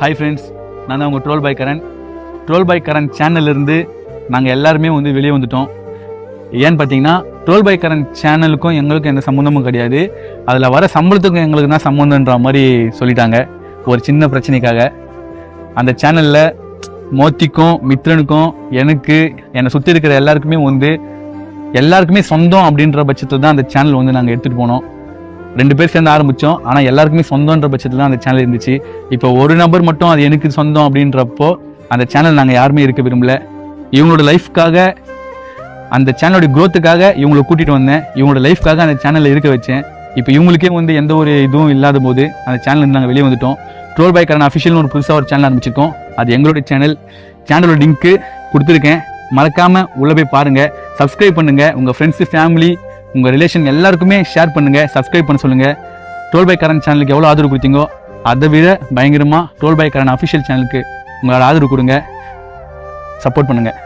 Hi friends, நான் தான் உங்கள் ட்ரோல் பை கரண் சேனல்லேருந்து நாங்கள் எல்லாருமே வெளியே வந்துட்டோம். ஏன்னு பார்த்தீங்கன்னா ட்ரோல் பை கரண் சேனலுக்கும் எங்களுக்கும் எந்த சம்மந்தமும் கிடையாது. அதில் வர சம்பளத்துக்கும் எங்களுக்கு தான் சம்மந்தன்ற மாதிரி சொல்லிட்டாங்க ஒரு சின்ன பிரச்சனைக்காக. அந்த சேனலில் மோத்திக்கும் மித்ரனுக்கும் எனக்கு என்னை சுற்றி இருக்கிற எல்லாருக்குமே சொந்தம் அப்படின்ற பட்சத்தில் தான் அந்த சேனல் நாங்கள் எடுத்துகிட்டு போனோம். 2 பேர் சேர்ந்து ஆரம்பித்தோம். ஆனால் எல்லாருக்குமே சொந்தன்ற பட்சத்தில் தான் அந்த சேனல் இருந்துச்சு. இப்போ ஒரு நபர் மட்டும் அது எனக்கு சொந்தம் அப்படின்றப்போ அந்த சேனல் நாங்கள் யாருமே இருக்க விரும்பல. இவங்களோட லைஃப்காக, அந்த சேனலோட க்ரோத்துக்காக இவங்களை கூட்டிகிட்டு வந்தேன். இவங்களோட லைஃப்காக அந்த சேனலில் இருக்க வச்சேன். இப்போ இவங்களுக்கே எந்த ஒரு இதுவும் இல்லாத போது அந்த சேனல் நாங்கள் வெளியே வந்துட்டோம். ட்ரோல் பை கரண் அஃபிஷியல்னு ஒரு புதுசாக ஒரு சேனல் ஆரம்பிச்சிருக்கோம். அது எங்களுடைய சேனலோட லிங்க்கு கொடுத்துருக்கேன். மறக்காமல் உள்ளே போய் பாருங்கள், சப்ஸ்கிரைப் பண்ணுங்கள். உங்கள் ஃப்ரெண்ட்ஸு, ஃபேமிலி, உங்கள் ரிலேஷன் எல்லாருக்குமே ஷேர் பண்ணுங்கள், சப்ஸ்கிரைப் பண்ண சொல்லுங்கள். ட்ரோல் பை கரண் சேனலுக்கு எவ்வளோ ஆதரவு கொடுத்தீங்கோ அதை விட பயங்கரமாக ட்ரோல் பை கரண் அஃபிஷியல் சேனலுக்கு உங்களோட ஆதரவு கொடுங்க, சப்போர்ட் பண்ணுங்கள்.